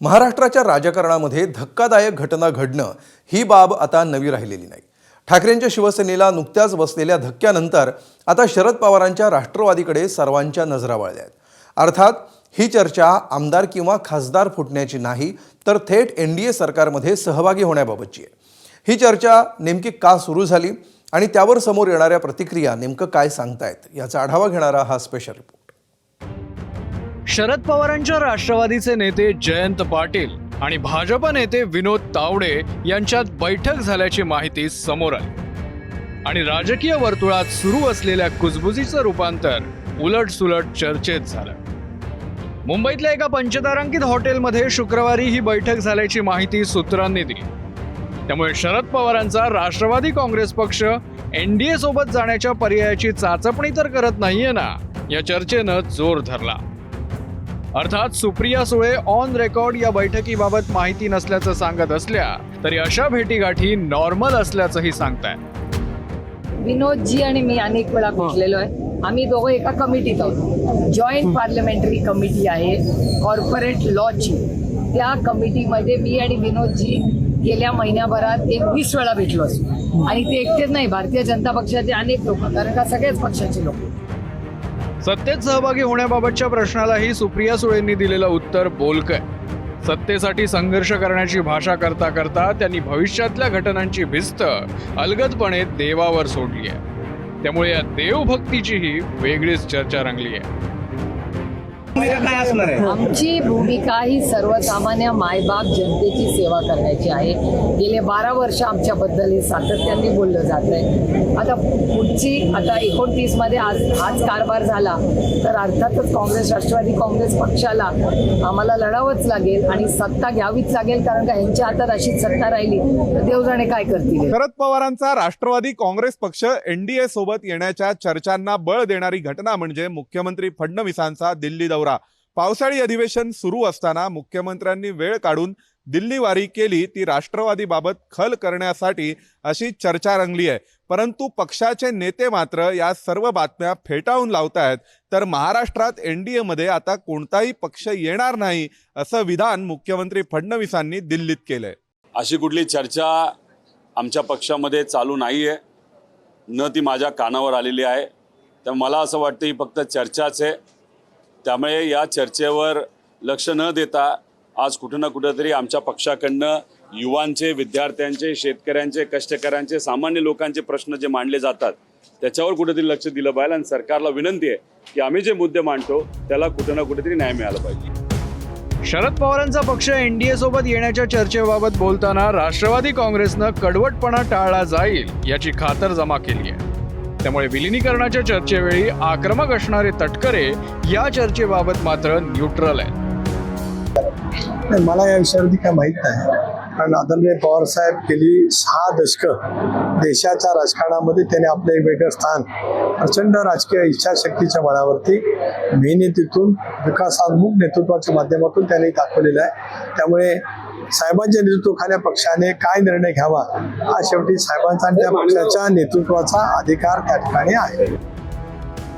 महाराष्ट्राच्या राजकारणामध्ये धक्कादायक घटना घडणं ही बाब आता नवी राहिलेली नाही। ठाकरेंच्या शिवसेनेला नुकत्याच बसलेल्या धक्क्यानंतर आता शरद पवारांच्या राष्ट्रवादीकडे सर्वांच्या नजरा वळल्यात। अर्थात ही चर्चा आमदार किंवा खासदार फुटण्याची नाही, तर थेट एनडीए सरकारमध्ये सहभागी होण्याबाबतची आहे। ही चर्चा नेमकी का सुरू झाली आणि त्यावर समोर येणाऱ्या प्रतिक्रिया नेमकं काय सांगतायत, याचा आढावा घेणारा हा स्पेशल रिपोर्ट। शरद पवारांच्या राष्ट्रवादीचे नेते जयंत पाटील आणि भाजप नेते विनोद तावडे यांच्यात बैठक झाल्याची माहिती समोर आली आणि राजकीय वर्तुळात सुरू असलेल्या कुजबुजीचं रूपांतर उलटसुलट चर्चेत झालं। मुंबईतल्या एका पंचतारांकित हॉटेलमध्ये शुक्रवारी ही बैठक झाल्याची माहिती सूत्रांनी दिली। त्यामुळे शरद पवारांचा राष्ट्रवादी काँग्रेस पक्ष एनडीए सोबत जाण्याच्या पर्यायाची चाचपणी तर करत नाहीये ना, या चर्चेनं जोर धरला। अर्थात सुप्रिया सुळे ऑन रेकॉर्ड या बैठकीबाबत माहिती नसल्याचं सांगत असल्या तरी अशा भेटीगाठी नॉर्मल असल्याचंही सांगतायत। विनोदजी आणि मी अनेक वेळा भेटलेलो आहे। आम्ही दोघं एका कमिटीत आहोत, जॉईंट पार्लमेंटरी कमिटी आहे कॉर्पोरेट लॉची। त्या कमिटीमध्ये मी आणि विनोदजी गेल्या महिन्याभरात 21 वेळा भेटलो असतो आणि ते एकटेच नाही, भारतीय जनता पक्षाचे अनेक लोक, कारण का सगळ्याच पक्षाचे लोक। सत्तेत सहभागी होण्याबाबतच्या प्रश्नालाही सुप्रिया सुळेंनी दिलेलं उत्तर बोलकं आहे। सत्तेसाठी संघर्ष करण्याची भाषा करता करता त्यांनी भविष्यातल्या घटनांची भिस्त अलगदपणे देवावर सोडली आहे। त्यामुळे या देवभक्तीचीही वेगळीच चर्चा रंगली आहे। आमची भूमिका ही सर्वसामान्य मायबाप जनतेची सेवा करण्याची आहे। गेले 12 वर्ष आमच्याबद्दल हे सातत्याने बोललं जात आहे। आता 29 मध्ये आज कारभार झाला तर अर्थातच काँग्रेस राष्ट्रवादी काँग्रेस पक्षाला आम्हाला लढावंच लागेल आणि सत्ता घ्यावीच लागेल, कारण का यांच्या हातात अशीच सत्ता राहिली तर देव जाणे काय करतील। शरद पवारांचा राष्ट्रवादी काँग्रेस पक्ष एनडीए सोबत येण्याच्या चर्चांना बळ देणारी घटना म्हणजे मुख्यमंत्री फडणवीसांचा दिल्ली दौरा। पावसाळी अधिवेशन सुरू असताना मुख्यमंत्र्यांनी वेळ काढून दिल्ली वारी केली, ती राष्ट्रवादीबाबत खल करण्यासाठी अशी चर्चा रंगली आहे। परंतु पक्षाचे नेते मात्र या सर्व बातम्या फेटाळून लावतायत, तर महाराष्ट्रात एनडीए मध्ये आता कोणताही पक्ष येणार नाही असं विधान मुख्यमंत्री फडणवीसांनी दिल्लीत केलंय। अशी कुठली चर्चा आमच्या पक्षामध्ये चालू नाहीये, न ती माझ्या कानावर आलेली आहे। तर मला असं वाटतं ही फक्त चर्चाच आहे। त्यामुळे या चर्चेवर लक्ष न देता आज कुठं ना कुठंतरी आमच्या पक्षाकडनं युवांचे, विद्यार्थ्यांचे, शेतकऱ्यांचे, कष्टकऱ्यांचे, सामान्य लोकांचे प्रश्न जे मांडले जातात त्याच्यावर कुठेतरी लक्ष दिलं पाहिजे आणि सरकारला विनंती आहे की आम्ही जे मुद्दे मांडतो त्याला कुठं ना कुठेतरी न्याय मिळाला पाहिजे। शरद पवारांचा पक्ष एनडीए सोबत येण्याच्या चर्चेबाबत बोलताना राष्ट्रवादी काँग्रेसनं कडवटपणा टाळला जाईल याची खातरजमा केली आहे। त्यामुळे विलिनीकरणाच्या चर्चेवेळी आक्रमक असणारे तटकरे या चर्चेबाबत मात्र न्यूट्रल आहेत। मला या विषयावरती काय माहीत नाही, कारण आदरणीय पवार साहेब गेली 6 दशकं देशाच्या राजकारणामध्ये त्यांनी आपलं एक वेगळं स्थान प्रचंड राजकीय इच्छाशक्तीच्या बळावरती मेहनतीतून विकासात्मक नेतृत्वाच्या माध्यमातून त्यांनी दाखवलेलं आहे। त्यामुळे साहेबांच्या नेतृत्वाखाली पक्षाने काय निर्णय घ्यावा हा शेवटी साहेबांचा आणि त्या पक्षाच्या नेतृत्वाचा अधिकार त्या ठिकाणी आहे।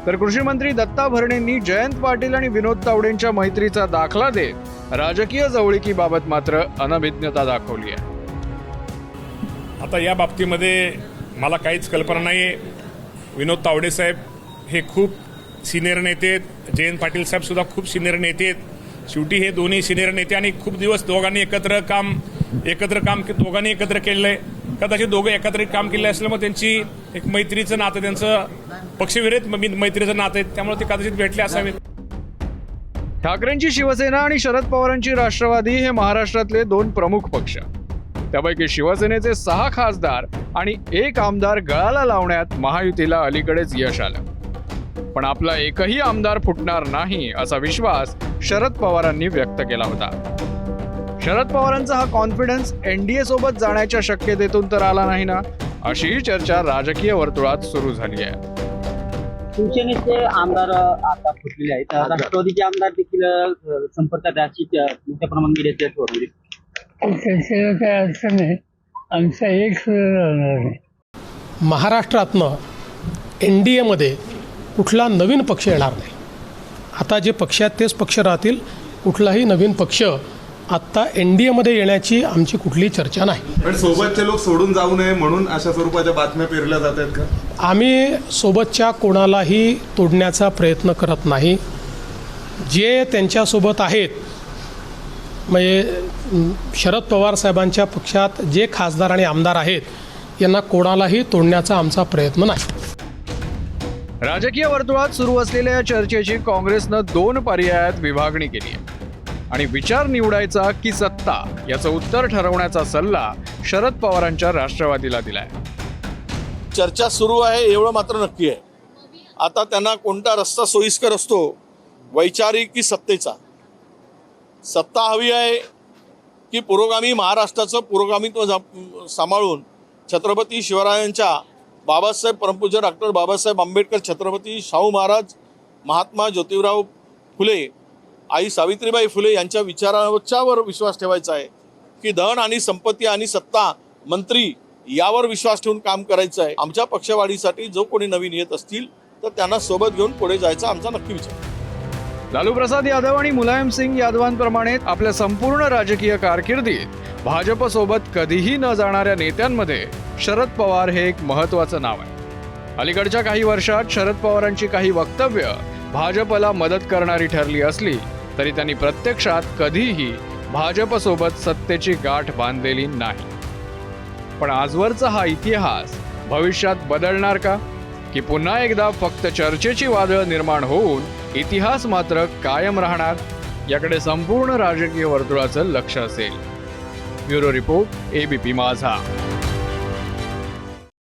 तर कृषी मंत्री दत्ता भरणेंनी जयंत पाटील आणि विनोद तावडेंच्या मैत्रीचा दाखला देत राजकीय जवळीकीबाबत मात्र अनभिज्ञता दाखवली आहे। आता या बाबतीमध्ये मला काहीच कल्पना नाही आहे। विनोद तावडे साहेब हे खूप सिनियर नेते आहेत, जयंत पाटील साहेब सुद्धा खूप सिनियर नेते आहेत। शेवटी हे दोन्ही सिनियर नेते आणि खूप दिवस दोघांनी एकत्र काम दोघांनी एकत्र केलेलं आहे। कदाचित दोघं एकत्रित काम केलं असल्यामुळे त्यांची एक मैत्रीचं नातं, त्यांचं पक्षविरहित मैत्रीचं नातं आहे, त्यामुळे ते कदाचित भेटले असावेत। ठाकरेंची शिवसेना आणि शरद पवारांची राष्ट्रवादी हे महाराष्ट्रातले 2 प्रमुख पक्ष। त्यापैकी शिवसेनेचे 6 खासदार आणि 1 आमदार गळाला लावण्यात महायुतीला अलीकडेच यश आलं, पण आपला एकही आमदार फुटणार नाही असा विश्वास शरद पवारांनी व्यक्त केला होता। शरद पवारांचा हा कॉन्फिडन्स एनडीए सोबत जाण्याच्या शक्यतेतून तर आला नाही ना, अशीही चर्चा राजकीय वर्तुळात सुरू झाली आहे। शिवसेनेचे आमदार आता फुटलेले आहेत, राष्ट्रवादीचे आमदार देखील संपर्कात अशी मोठ्या प्रमाणात गेले त्याच्याला काय अडचण नाही, आमचा एक राहणार नाही। महाराष्ट्रातनं एनडीएमध्ये कुठला नवीन पक्ष येणार नाही। आता जे पक्ष आहेत तेच पक्ष राहतील, कुठलाही नवीन पक्ष आत्ता NDAमध्ये येण्याची आमची कुठलीही चर्चा नाही. पण सोबतचे लोक सोडून जाऊ नये म्हणून अशा स्वरूपाच्या बातम्या पेरल्या जात आहेत का? आम्ही सोबतच्या कोणालाही तोडण्याचा प्रयत्न करत नाही. जे त्यांच्यासोबत आहेत म्हणजे शरद पवार साहेबांच्या पक्षात जे खासदार आणि आमदार आहेत यांना कोणालाही तोडण्याचा आमचा प्रयत्न नाही. राजकीय वर्तुळात सुरू असलेल्या या चर्चेची काँग्रेसनं 2 पर्यायात विभागणी केली आहे आणि विचार निवडायचा की सत्ता याचं उत्तर ठरवण्याचा सल्ला शरद पवारांच्या राष्ट्रवादीला दिलाय. चर्चा सुरू आहे एवढं मात्र नक्की आहे. आता त्यांना कोणता रस्ता सोयीस्कर असतो, वैचारिक की सत्तेचा? सत्ता हवी आहे की पुरोगामी महाराष्ट्राचं पुरोगामित्व सांभाळून छत्रपती शिवरायांच्या, बाबासाहेब परमपूज्य डॉक्टर बाबासाहेब आंबेडकर, छत्रपती शाहू महाराज, महात्मा ज्योतिराव फुले, आई सावित्रीबाई फुले यांच्या विचारांच्यावर विश्वास ठेवायचा आहे की धन आणि संपत्ती आणि सत्ता, मंत्री यावर विश्वास ठेवून काम करायचं आहे? आमच्या पक्षवाढीसाठी जो कोणी नवीन येत असतील तर त्यांना सोबत घेऊन पुढे जायचा आमचा नक्की विचार. लालू प्रसाद यादव आणि मुलायम सिंग यादवांप्रमाणे आपल्या संपूर्ण राजकीय कारकिर्दीत भाजपसोबत कधीही न जाणाऱ्या नेत्यांमध्ये शरद पवार हे एक महत्त्वाचं नाव आहे. अलीकडच्या काही वर्षात शरद पवारांची काही वक्तव्य भाजपला मदत करणारी ठरली असली तरी त्यांनी प्रत्यक्षात कधीही भाजपसोबत सत्तेची गाठ बांधलेली नाही. पण आजवरचा हा इतिहास भविष्यात बदलणार का, की पुन्हा एकदा फक्त चर्चेची वादळ निर्माण होऊन इतिहास मात्र कायम राहणार? याकडे संपूर्ण राजकीय वर्तुळाचं लक्ष असेल. ब्युरो रिपोर्ट, ABP माझा.